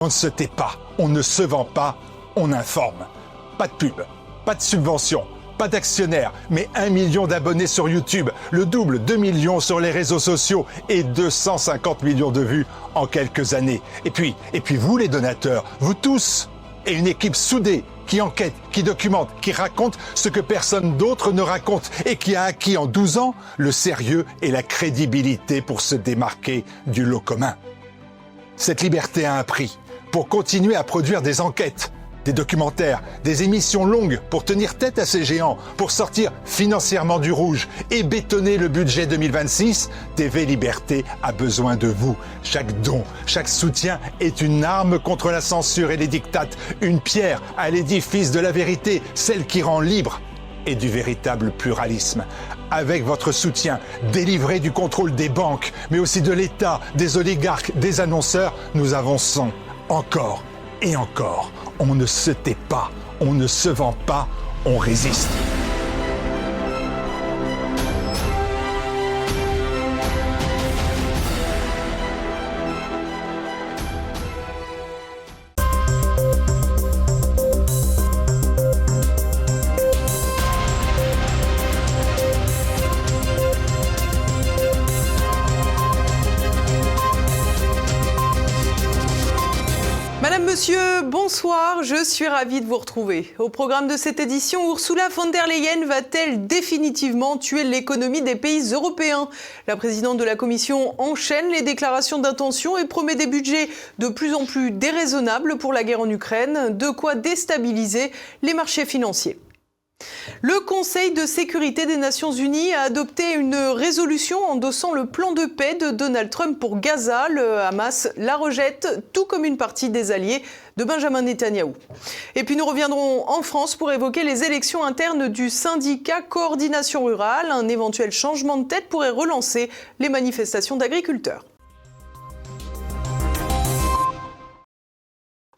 On ne se tait pas, on ne se vend pas, on informe. Pas de pub, pas de subvention, pas d'actionnaires, mais 1 million d'abonnés sur YouTube, le double, 2 millions sur les réseaux sociaux et 250 millions de vues en quelques années. Et puis vous les donateurs, vous tous, et une équipe soudée qui enquête, qui documente, qui raconte ce que personne d'autre ne raconte et qui a acquis en 12 ans le sérieux et la crédibilité pour se démarquer du lot commun. Cette liberté a un prix. Pour continuer à produire des enquêtes, des documentaires, des émissions longues pour tenir tête à ces géants, pour sortir financièrement du rouge et bétonner le budget 2026, TV Liberté a besoin de vous. Chaque don, chaque soutien est une arme contre la censure et les dictates, une pierre à l'édifice de la vérité, celle qui rend libre et du véritable pluralisme. Avec votre soutien, délivré du contrôle des banques, mais aussi de l'État, des oligarques, des annonceurs, nous avançons encore et encore. On ne se tait pas, on ne se vend pas, on résiste. Monsieur, bonsoir, je suis ravie de vous retrouver. Au programme de cette édition, Ursula von der Leyen va-t-elle définitivement tuer l'économie des pays européens ? La présidente de la Commission enchaîne les déclarations d'intention et promet des budgets de plus en plus déraisonnables pour la guerre en Ukraine, de quoi déstabiliser les marchés financiers. Le Conseil de sécurité des Nations Unies a adopté une résolution endossant le plan de paix de Donald Trump pour Gaza. Le Hamas la rejette, tout comme une partie des alliés de Benjamin Netanyahou. Et puis nous reviendrons en France pour évoquer les élections internes du syndicat Coordination Rurale. Un éventuel changement de tête pourrait relancer les manifestations d'agriculteurs.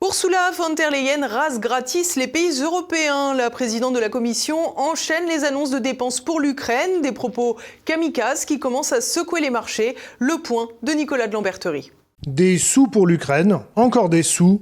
Ursula von der Leyen rase gratis les pays européens. La présidente de la Commission enchaîne les annonces de dépenses pour l'Ukraine, des propos kamikazes qui commencent à secouer les marchés. Le point de Nicolas de Lamberterie. Des sous pour l'Ukraine, encore des sous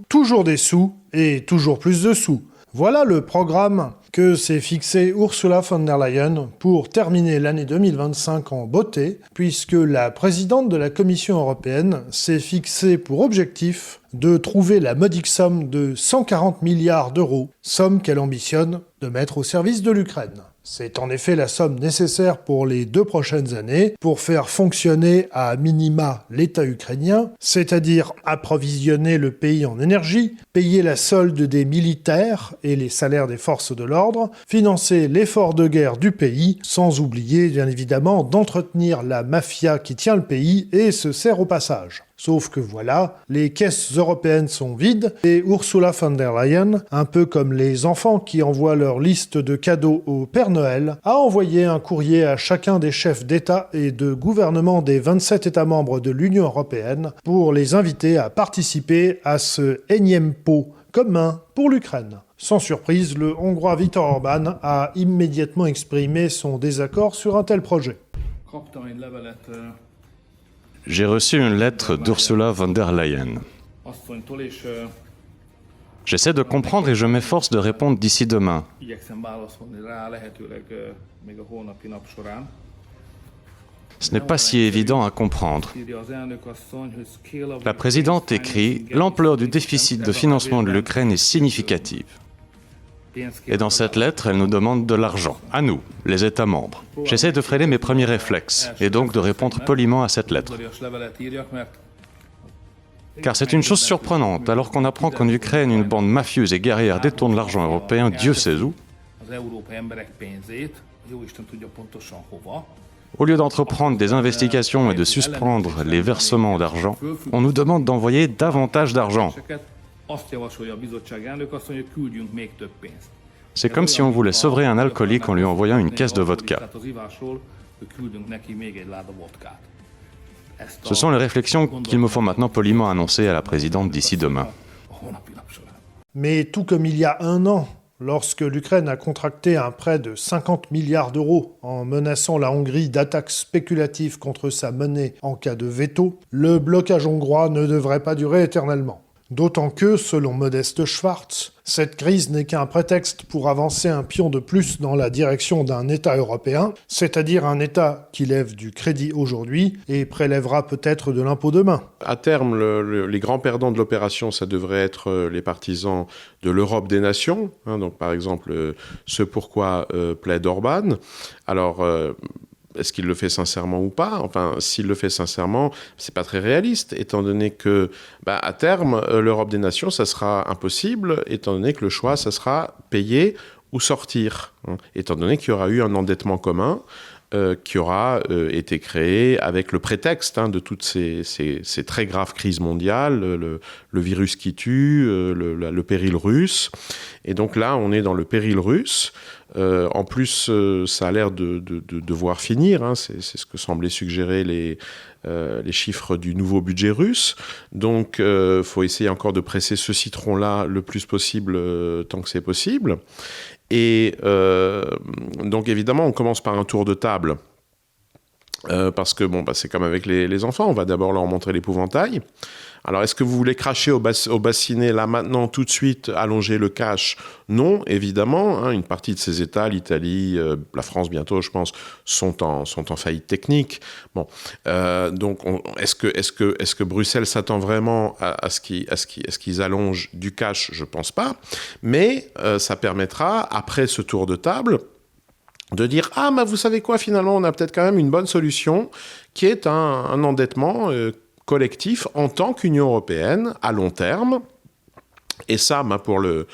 et toujours plus de sous. Voilà le programme que s'est fixé Ursula von der Leyen pour terminer l'année 2025 en beauté, puisque la présidente de la Commission européenne s'est fixé pour objectif de trouver la modique somme de 140 milliards d'euros, somme qu'elle ambitionne de mettre au service de l'Ukraine. C'est en effet la somme nécessaire pour les 2 prochaines années pour faire fonctionner à minima l'État ukrainien, c'est-à-dire approvisionner le pays en énergie, payer la solde des militaires et les salaires des forces de l'ordre, financer l'effort de guerre du pays, sans oublier bien évidemment d'entretenir la mafia qui tient le pays et se sert au passage. Sauf que voilà, les caisses européennes sont vides et Ursula von der Leyen, un peu comme les enfants qui envoient leur liste de cadeaux au Père Noël, a envoyé un courrier à chacun des chefs d'État et de gouvernement des 27 États membres de l'Union européenne pour les inviter à participer à ce énième pot commun pour l'Ukraine. Sans surprise, le Hongrois Viktor Orbán a immédiatement exprimé son désaccord sur un tel projet. J'ai reçu une lettre d'Ursula von der Leyen. J'essaie de comprendre et je m'efforce de répondre d'ici demain. Ce n'est pas si évident à comprendre. La présidente écrit « L'ampleur du déficit de financement de l'Ukraine est significative ». Et dans cette lettre, elle nous demande de l'argent, à nous, les États membres. J'essaie de freiner mes premiers réflexes, et donc de répondre poliment à cette lettre. Car c'est une chose surprenante, alors qu'on apprend qu'en Ukraine, une bande mafieuse et guerrière détourne l'argent européen, Dieu sait où. Au lieu d'entreprendre des investigations et de suspendre les versements d'argent, on nous demande d'envoyer davantage d'argent. C'est comme si on voulait sauver un alcoolique en lui envoyant une caisse de vodka. Ce sont les réflexions qu'il me faut maintenant poliment annoncer à la présidente d'ici demain. Mais tout comme il y a 1 an, lorsque l'Ukraine a contracté un prêt de 50 milliards d'euros en menaçant la Hongrie d'attaques spéculatives contre sa monnaie en cas de veto, le blocage hongrois ne devrait pas durer éternellement. D'autant que, selon Modeste Schwartz, cette crise n'est qu'un prétexte pour avancer un pion de plus dans la direction d'un État européen, c'est-à-dire un État qui lève du crédit aujourd'hui et prélèvera peut-être de l'impôt demain. À terme, les grands perdants de l'opération, ça devrait être les partisans de l'Europe des nations, donc par exemple ce pourquoi plaide Orban. Alors, est-ce qu'il le fait sincèrement ou pas ? Enfin, s'il le fait sincèrement, c'est pas très réaliste, étant donné que, à terme, l'Europe des nations, ça sera impossible, étant donné que le choix, ça sera payer ou sortir, étant donné qu'il y aura eu un endettement commun qui aura été créé avec le prétexte de toutes ces très graves crises mondiales, le virus qui tue, le péril russe. Et donc là, on est dans le péril russe. En plus, ça a l'air de devoir finir. C'est ce que semblaient suggérer les chiffres du nouveau budget russe. Donc, il faut essayer encore de presser ce citron-là le plus possible tant que c'est possible. Et donc, évidemment, on commence par un tour de table. Parce que c'est comme avec les enfants, on va d'abord leur montrer l'épouvantail. Alors, est-ce que vous voulez cracher au bassinet, là, maintenant, tout de suite, allonger le cash ? Non, évidemment. Une partie de ces États, l'Italie, la France bientôt, je pense, sont en faillite technique. Bon, donc, est-ce que Bruxelles s'attend vraiment à ce qu'ils allongent du cash ? Je pense pas. Mais ça permettra, après ce tour de table, de dire « Ah, vous savez quoi, finalement, on a peut-être quand même une bonne solution qui est un endettement collectif en tant qu'Union européenne à long terme. » Et ça, pour le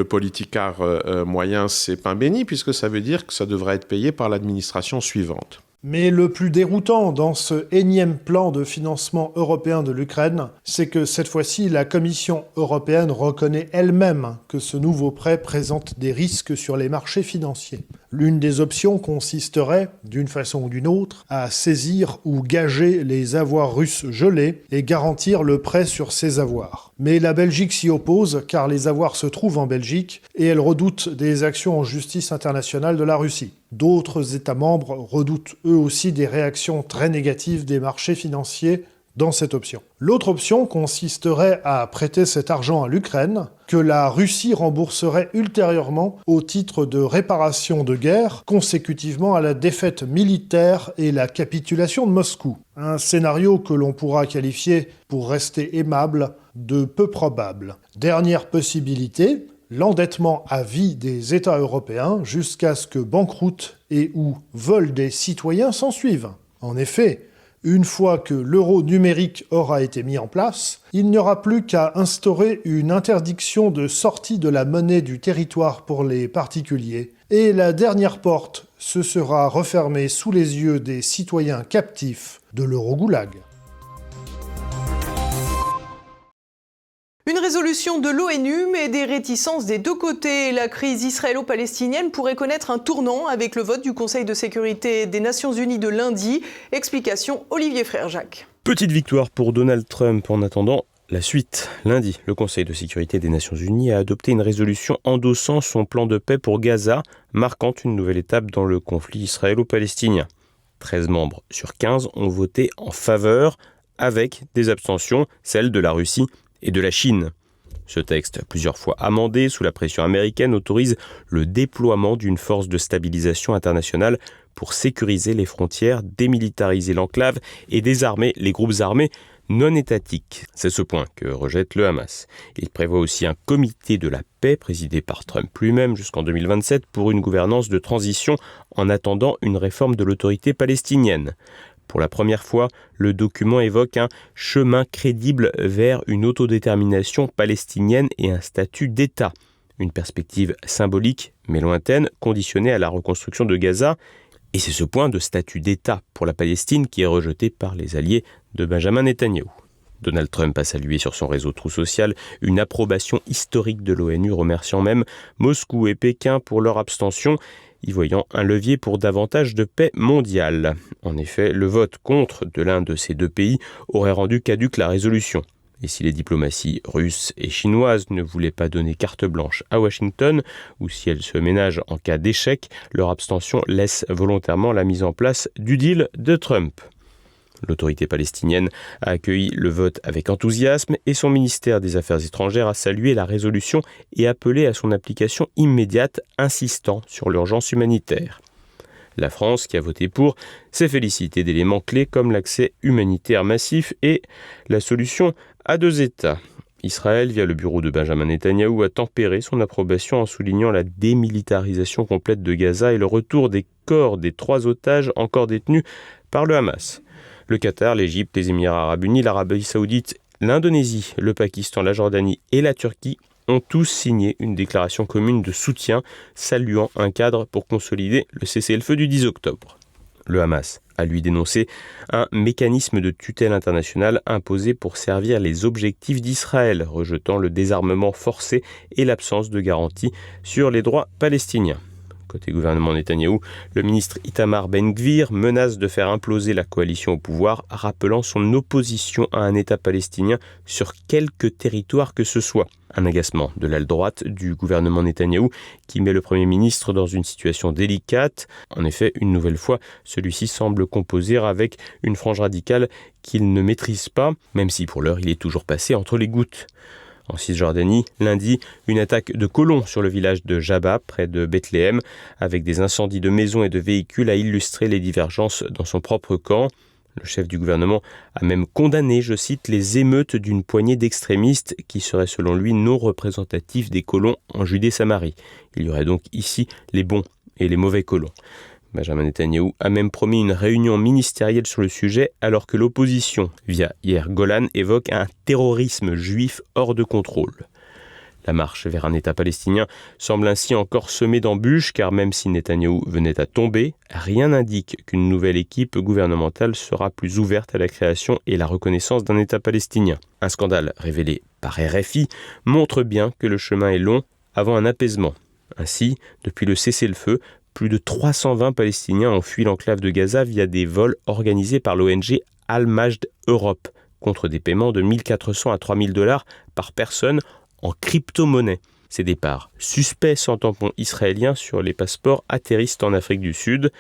politicard moyen, c'est pain béni, puisque ça veut dire que ça devrait être payé par l'administration suivante. Mais le plus déroutant dans ce énième plan de financement européen de l'Ukraine, c'est que cette fois-ci, la Commission européenne reconnaît elle-même que ce nouveau prêt présente des risques sur les marchés financiers. L'une des options consisterait, d'une façon ou d'une autre, à saisir ou gager les avoirs russes gelés et garantir le prêt sur ces avoirs. Mais la Belgique s'y oppose car les avoirs se trouvent en Belgique et elle redoute des actions en justice internationale de la Russie. D'autres États membres redoutent eux aussi des réactions très négatives des marchés financiers dans cette option. L'autre option consisterait à prêter cet argent à l'Ukraine, que la Russie rembourserait ultérieurement au titre de réparation de guerre, consécutivement à la défaite militaire et la capitulation de Moscou. Un scénario que l'on pourra qualifier, pour rester aimable, de peu probable. Dernière possibilité, l'endettement à vie des États européens jusqu'à ce que banqueroute et ou vol des citoyens s'ensuivent. En effet, une fois que l'euro numérique aura été mis en place, il n'y aura plus qu'à instaurer une interdiction de sortie de la monnaie du territoire pour les particuliers, et la dernière porte se sera refermée sous les yeux des citoyens captifs de l'euro-goulag. Une résolution de l'ONU, mais des réticences des deux côtés. La crise israélo-palestinienne pourrait connaître un tournant avec le vote du Conseil de sécurité des Nations Unies de lundi. Explication Olivier Frère-Jacques. Petite victoire pour Donald Trump en attendant la suite. Lundi, le Conseil de sécurité des Nations Unies a adopté une résolution endossant son plan de paix pour Gaza, marquant une nouvelle étape dans le conflit israélo-palestinien. 13 membres sur 15 ont voté en faveur, avec des abstentions, celles de la Russie et de la Chine. Ce texte, plusieurs fois amendé sous la pression américaine, autorise le déploiement d'une force de stabilisation internationale pour sécuriser les frontières, démilitariser l'enclave et désarmer les groupes armés non étatiques. C'est ce point que rejette le Hamas. Il prévoit aussi un comité de la paix présidé par Trump lui-même jusqu'en 2027 pour une gouvernance de transition en attendant une réforme de l'autorité palestinienne. Pour la première fois, le document évoque un chemin crédible vers une autodétermination palestinienne et un statut d'État. Une perspective symbolique, mais lointaine, conditionnée à la reconstruction de Gaza. Et c'est ce point de statut d'État pour la Palestine qui est rejeté par les alliés de Benjamin Netanyahou. Donald Trump a salué sur son réseau True Social une approbation historique de l'ONU, remerciant même Moscou et Pékin pour leur abstention, y voyant un levier pour davantage de paix mondiale. En effet, le vote contre de l'un de ces deux pays aurait rendu caduque la résolution. Et si les diplomaties russes et chinoises ne voulaient pas donner carte blanche à Washington, ou si elles se ménagent en cas d'échec, leur abstention laisse volontairement la mise en place du deal de Trump. L'autorité palestinienne a accueilli le vote avec enthousiasme et son ministère des Affaires étrangères a salué la résolution et appelé à son application immédiate, insistant sur l'urgence humanitaire. La France, qui a voté pour, s'est félicitée d'éléments clés comme l'accès humanitaire massif et la solution à 2 États. Israël, via le bureau de Benjamin Netanyahou, a tempéré son approbation en soulignant la démilitarisation complète de Gaza et le retour des corps des 3 otages encore détenus par le Hamas. Le Qatar, l'Égypte, les Émirats arabes unis, l'Arabie saoudite, l'Indonésie, le Pakistan, la Jordanie et la Turquie ont tous signé une déclaration commune de soutien saluant un cadre pour consolider le cessez-le-feu du 10 octobre. Le Hamas a lui dénoncé un mécanisme de tutelle internationale imposé pour servir les objectifs d'Israël, rejetant le désarmement forcé et l'absence de garantie sur les droits palestiniens. Côté gouvernement Netanyahou, le ministre Itamar Ben-Gvir menace de faire imploser la coalition au pouvoir, rappelant son opposition à un État palestinien sur quelque territoire que ce soit. Un agacement de l'aile droite du gouvernement Netanyahou qui met le Premier ministre dans une situation délicate. En effet, une nouvelle fois, celui-ci semble composer avec une frange radicale qu'il ne maîtrise pas, même si pour l'heure il est toujours passé entre les gouttes. En Cisjordanie, lundi, une attaque de colons sur le village de Jabba, près de Bethléem, avec des incendies de maisons et de véhicules, a illustré les divergences dans son propre camp. Le chef du gouvernement a même condamné, je cite, les émeutes d'une poignée d'extrémistes qui seraient selon lui non représentatifs des colons en Judée-Samarie. Il y aurait donc ici les bons et les mauvais colons. Benjamin Netanyahou a même promis une réunion ministérielle sur le sujet alors que l'opposition, via Yair Golan, évoque un terrorisme juif hors de contrôle. La marche vers un État palestinien semble ainsi encore semée d'embûches car même si Netanyahou venait à tomber, rien n'indique qu'une nouvelle équipe gouvernementale sera plus ouverte à la création et la reconnaissance d'un État palestinien. Un scandale révélé par RFI montre bien que le chemin est long avant un apaisement. Ainsi, depuis le cessez-le-feu, plus de 320 Palestiniens ont fui l'enclave de Gaza via des vols organisés par l'ONG Al-Majd Europe, contre des paiements de 1 400 à 3 000 $ par personne en crypto-monnaie. Ces départs suspects sans tampon israélien sur les passeports atterrissent en Afrique du Sud.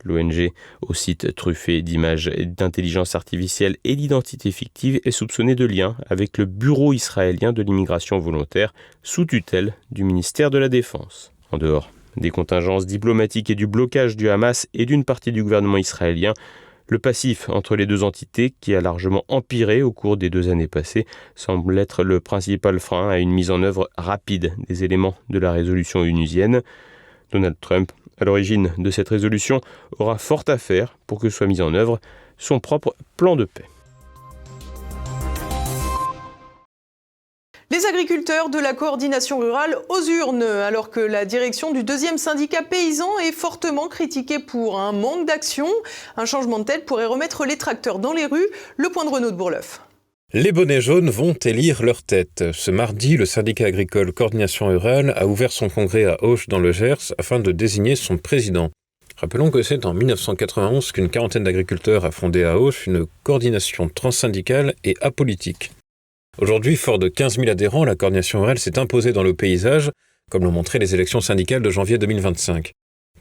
L'ONG, au site truffé d'images d'intelligence artificielle et d'identités fictives, est soupçonnée de liens avec le Bureau israélien de l'immigration volontaire, sous tutelle du ministère de la Défense. En dehors des contingences diplomatiques et du blocage du Hamas et d'une partie du gouvernement israélien, le passif entre les 2 entités, qui a largement empiré au cours des 2 années passées, semble être le principal frein à une mise en œuvre rapide des éléments de la résolution onusienne. Donald Trump, à l'origine de cette résolution, aura fort à faire pour que soit mis en œuvre son propre plan de paix. Les agriculteurs de la coordination rurale aux urnes, alors que la direction du 2e syndicat paysan est fortement critiquée pour un manque d'action. Un changement de tête pourrait remettre les tracteurs dans les rues. Le point de Renaud de Bourleuf. Les bonnets jaunes vont élire leur tête. Ce mardi, le syndicat agricole Coordination Rurale a ouvert son congrès à Auch dans le Gers afin de désigner son président. Rappelons que c'est en 1991 qu'une quarantaine d'agriculteurs a fondé à Auch une coordination transsyndicale et apolitique. Aujourd'hui, fort de 15 000 adhérents, la coordination rurale s'est imposée dans le paysage, comme l'ont montré les élections syndicales de janvier 2025.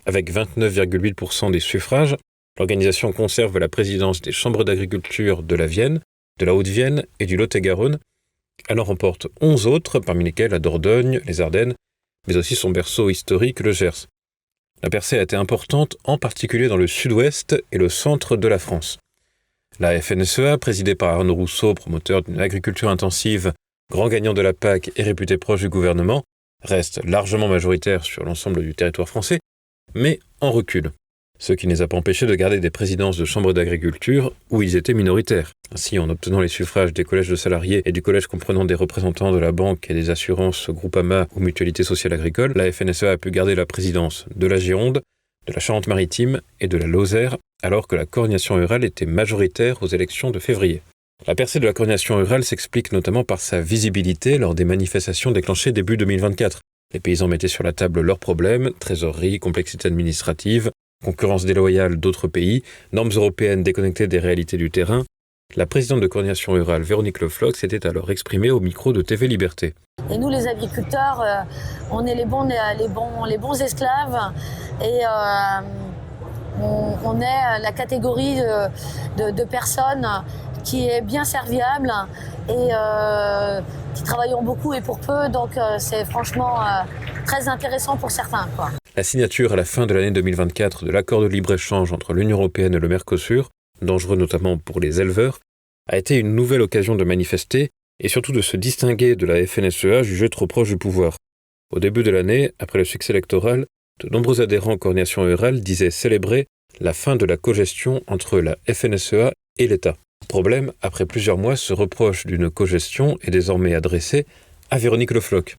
Avec 29,8% des suffrages, l'organisation conserve la présidence des chambres d'agriculture de la Vienne, de la Haute-Vienne et du Lot-et-Garonne. Elle en remporte 11 autres, parmi lesquelles la Dordogne, les Ardennes, mais aussi son berceau historique, le Gers. La percée a été importante, en particulier dans le sud-ouest et le centre de la France. La FNSEA, présidée par Arnaud Rousseau, promoteur d'une agriculture intensive, grand gagnant de la PAC et réputé proche du gouvernement, reste largement majoritaire sur l'ensemble du territoire français, mais en recul. Ce qui ne les a pas empêchés de garder des présidences de chambres d'agriculture où ils étaient minoritaires. Ainsi, en obtenant les suffrages des collèges de salariés et du collège comprenant des représentants de la banque et des assurances Groupama ou Mutualité sociale agricole, la FNSEA a pu garder la présidence de la Gironde, de la Charente-Maritime et de la Lozère, alors que la coordination rurale était majoritaire aux élections de février. La percée de la coordination rurale s'explique notamment par sa visibilité lors des manifestations déclenchées début 2024. Les paysans mettaient sur la table leurs problèmes, trésorerie, complexité administrative, concurrence déloyale d'autres pays, normes européennes déconnectées des réalités du terrain. La présidente de coordination rurale, Véronique Le Floch, s'était alors exprimée au micro de TV Liberté. Et nous, les agriculteurs, on est les bons esclaves. Et On est la catégorie de personnes qui est bien serviable et qui travaillent beaucoup et pour peu, donc c'est franchement très intéressant pour certains, quoi. La signature à la fin de l'année 2024 de l'accord de libre-échange entre l'Union européenne et le Mercosur, dangereux notamment pour les éleveurs, a été une nouvelle occasion de manifester et surtout de se distinguer de la FNSEA jugée trop proche du pouvoir. Au début de l'année, après le succès électoral, de nombreux adhérents coordination rurale disaient célébrer la fin de la cogestion entre la FNSEA et l'État. Problème, après plusieurs mois, ce reproche d'une cogestion est désormais adressé à Véronique Le Floch.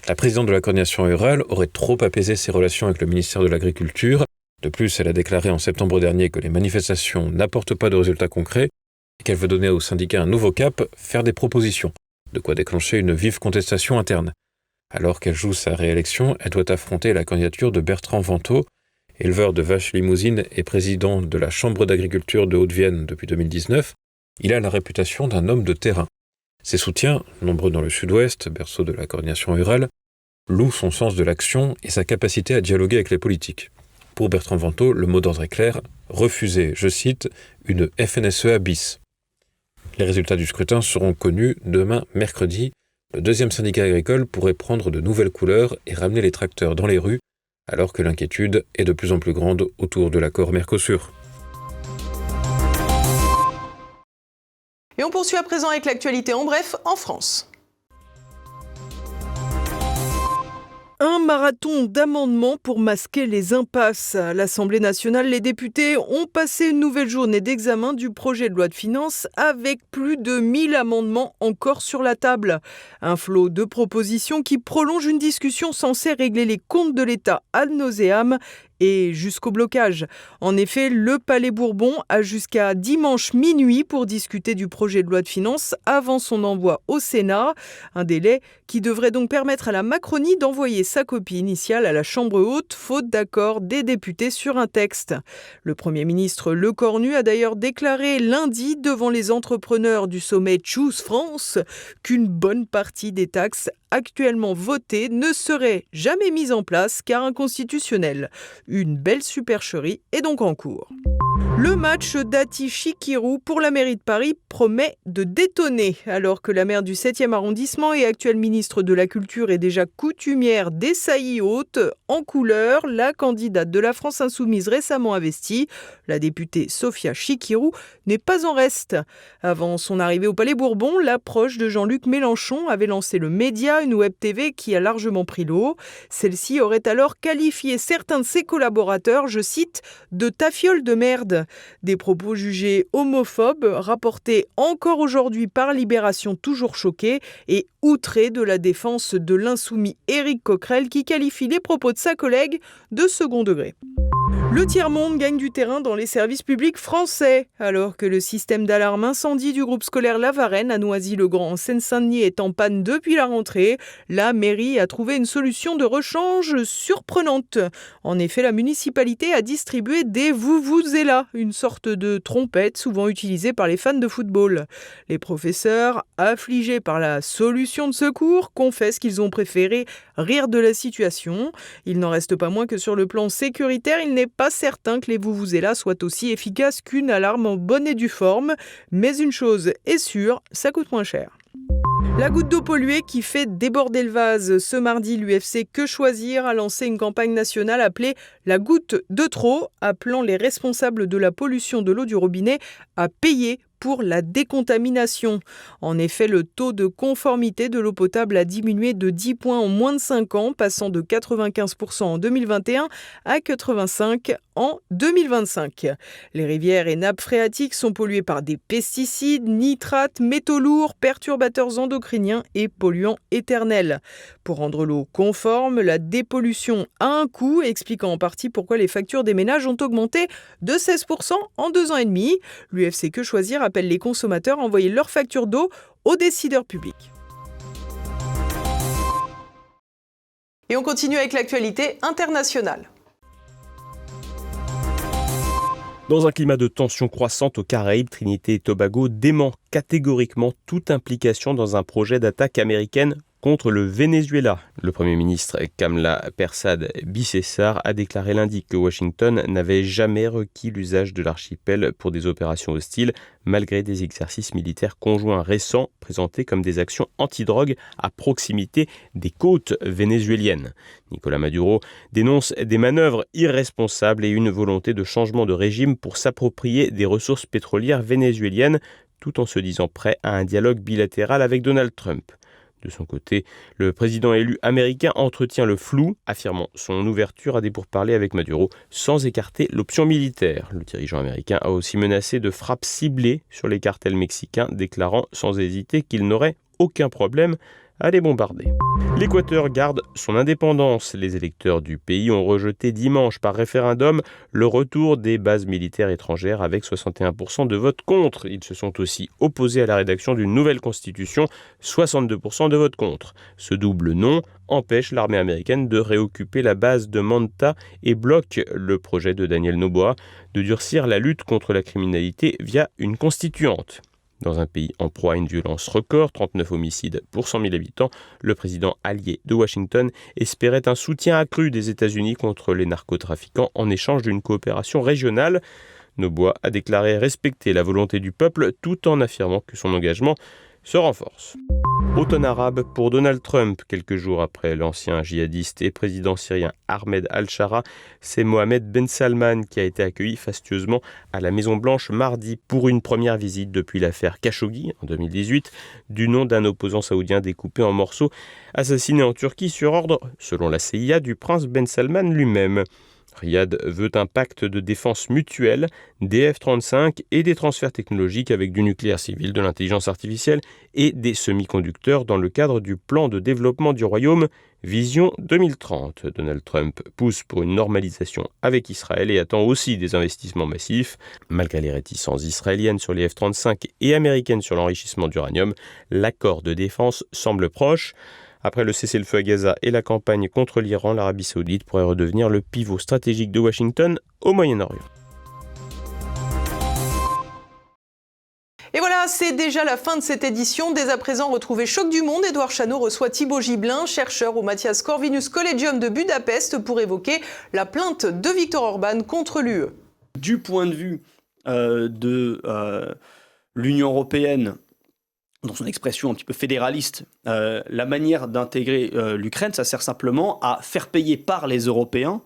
La présidente de la coordination rurale aurait trop apaisé ses relations avec le ministère de l'Agriculture. De plus, elle a déclaré en septembre dernier que les manifestations n'apportent pas de résultats concrets et qu'elle veut donner aux syndicats un nouveau cap, faire des propositions, de quoi déclencher une vive contestation interne. Alors qu'elle joue sa réélection, elle doit affronter la candidature de Bertrand Vantaux, éleveur de vaches limousines et président de la Chambre d'agriculture de Haute-Vienne depuis 2019. Il a la réputation d'un homme de terrain. Ses soutiens, nombreux dans le sud-ouest, berceau de la coordination rurale, louent son sens de l'action et sa capacité à dialoguer avec les politiques. Pour Bertrand Vantaux, le mot d'ordre est clair, refuser, je cite, une FNSEA bis. Les résultats du scrutin seront connus demain mercredi. Le deuxième syndicat agricole pourrait prendre de nouvelles couleurs et ramener les tracteurs dans les rues, alors que l'inquiétude est de plus en plus grande autour de l'accord Mercosur. Et on poursuit à présent avec l'actualité en bref en France. Un marathon d'amendements pour masquer les impasses. À l'Assemblée nationale, les députés ont passé une nouvelle journée d'examen du projet de loi de finances avec plus de 1000 amendements encore sur la table. Un flot de propositions qui prolonge une discussion censée régler les comptes de l'État ad nauseam et jusqu'au blocage. En effet, le Palais Bourbon a jusqu'à dimanche minuit pour discuter du projet de loi de finances avant son envoi au Sénat. Un délai qui devrait donc permettre à la Macronie d'envoyer sa copie initiale à la Chambre haute, faute d'accord des députés sur un texte. Le Premier ministre Lecornu a d'ailleurs déclaré lundi devant les entrepreneurs du sommet Choose France qu'une bonne partie des taxes actuellement votées ne serait jamais mise en place car inconstitutionnelle. Une belle supercherie est donc en cours. Le match d'Ati-Chikirou pour la mairie de Paris promet de détonner. Alors que la maire du 7e arrondissement et actuelle ministre de la Culture est déjà coutumière des saillies hautes, en couleur, la candidate de la France Insoumise récemment investie, la députée Sophia Chikirou, n'est pas en reste. Avant son arrivée au Palais Bourbon, la proche de Jean-Luc Mélenchon avait lancé le Média, une web TV qui a largement pris l'eau. Celle-ci aurait alors qualifié certains de ses collaborateurs, je cite, de tafioles de merde. Des propos jugés homophobes, rapportés encore aujourd'hui par Libération toujours choquée et outrés de la défense de l'insoumis Éric Coquerel qui qualifie les propos de sa collègue de second degré. Le tiers-monde gagne du terrain dans les services publics français. Alors que le système d'alarme incendie du groupe scolaire La Varenne à Noisy-le-Grand en Seine-Saint-Denis est en panne depuis la rentrée, la mairie a trouvé une solution de rechange surprenante. En effet, la municipalité a distribué des vuvuzelas, une sorte de trompette souvent utilisée par les fans de football. Les professeurs, affligés par la solution de secours, confessent qu'ils ont préféré rire de la situation. Il n'en reste pas moins que sur le plan sécuritaire, il n'est pas certain que les vuvuzelas soient aussi efficaces qu'une alarme en bonne et due forme. Mais une chose est sûre, ça coûte moins cher. La goutte d'eau polluée qui fait déborder le vase. Ce mardi, l'UFC Que Choisir a lancé une campagne nationale appelée « La goutte de trop », appelant les responsables de la pollution de l'eau du robinet à payer pour la décontamination. En effet, le taux de conformité de l'eau potable a diminué de 10 points en moins de 5 ans, passant de 95% en 2021 à 85% en 2025. Les rivières et nappes phréatiques sont polluées par des pesticides, nitrates, métaux lourds, perturbateurs endocriniens et polluants éternels. Pour rendre l'eau conforme, la dépollution a un coût, expliquant en partie pourquoi les factures des ménages ont augmenté de 16% en 2 ans et demi. L'UFC Que Choisir appelle les consommateurs à envoyer leurs factures d'eau aux décideurs publics. Et on continue avec l'actualité internationale. Dans un climat de tension croissante aux Caraïbes, Trinité et Tobago dément catégoriquement toute implication dans un projet d'attaque américaine contre le Venezuela. Le Premier ministre Kamla Persad Bissessar a déclaré lundi que Washington n'avait jamais requis l'usage de l'archipel pour des opérations hostiles, malgré des exercices militaires conjoints récents présentés comme des actions antidrogue à proximité des côtes vénézuéliennes. Nicolás Maduro dénonce des manœuvres irresponsables et une volonté de changement de régime pour s'approprier des ressources pétrolières vénézuéliennes, tout en se disant prêt à un dialogue bilatéral avec Donald Trump. De son côté, le président élu américain entretient le flou, affirmant son ouverture à des pourparlers avec Maduro sans écarter l'option militaire. Le dirigeant américain a aussi menacé de frappes ciblées sur les cartels mexicains, déclarant sans hésiter qu'il n'aurait aucun problème à les bombarder. L'Équateur garde son indépendance. Les électeurs du pays ont rejeté dimanche par référendum le retour des bases militaires étrangères avec 61% de votes contre. Ils se sont aussi opposés à la rédaction d'une nouvelle constitution, 62% de votes contre. Ce double non empêche l'armée américaine de réoccuper la base de Manta et bloque le projet de Daniel Noboa de durcir la lutte contre la criminalité via une constituante. Dans un pays en proie à une violence record, 39 homicides pour 100 000 habitants, le président allié de Washington espérait un soutien accru des États-Unis contre les narcotrafiquants en échange d'une coopération régionale. Noboa a déclaré respecter la volonté du peuple tout en affirmant que son engagement se renforce. Automne arabe pour Donald Trump. Quelques jours après l'ancien djihadiste et président syrien Ahmed al-Shara, c'est Mohamed Ben Salman qui a été accueilli fastueusement à la Maison-Blanche mardi pour une première visite depuis l'affaire Khashoggi en 2018, du nom d'un opposant saoudien découpé en morceaux, assassiné en Turquie sur ordre, selon la CIA, du prince Ben Salman lui-même. Riyad veut un pacte de défense mutuelle, des F-35 et des transferts technologiques avec du nucléaire civil, de l'intelligence artificielle et des semi-conducteurs dans le cadre du plan de développement du royaume Vision 2030. Donald Trump pousse pour une normalisation avec Israël et attend aussi des investissements massifs. Malgré les réticences israéliennes sur les F-35 et américaines sur l'enrichissement d'uranium, l'accord de défense semble proche. Après le cessez-le-feu à Gaza et la campagne contre l'Iran, l'Arabie Saoudite pourrait redevenir le pivot stratégique de Washington au Moyen-Orient. Et voilà, c'est déjà la fin de cette édition. Dès à présent, retrouvez Choc du Monde. Édouard Chano reçoit Thibaut Gibelin, chercheur au Matthias Corvinus Collegium de Budapest, pour évoquer la plainte de Viktor Orban contre l'UE. Du point de vue de l'Union européenne, dans son expression un petit peu fédéraliste, la manière d'intégrer l'Ukraine, ça sert simplement à faire payer par les Européens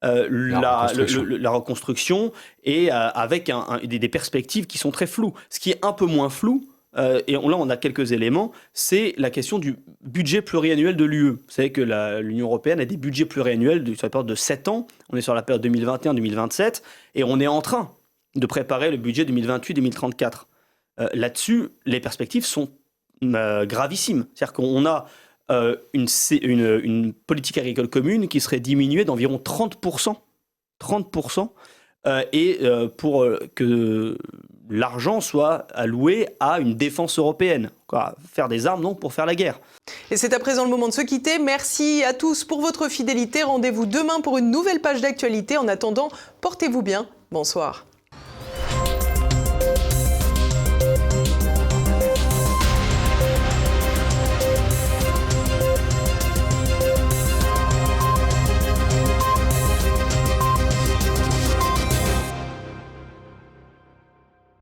la reconstruction et avec des perspectives qui sont très floues. Ce qui est un peu moins flou, et là on a quelques éléments, c'est la question du budget pluriannuel de l'UE. Vous savez que l'Union européenne a des budgets pluriannuels sur la période de 7 ans, on est sur la période 2021-2027, et on est en train de préparer le budget 2028-2034. Là-dessus, les perspectives sont gravissimes. C'est-à-dire qu'on a une politique agricole commune qui serait diminuée d'environ 30%, pour que l'argent soit alloué à une défense européenne. Faire des armes, donc, pour faire la guerre. Et c'est à présent le moment de se quitter. Merci à tous pour votre fidélité. Rendez-vous demain pour une nouvelle page d'actualité. En attendant, portez-vous bien. Bonsoir.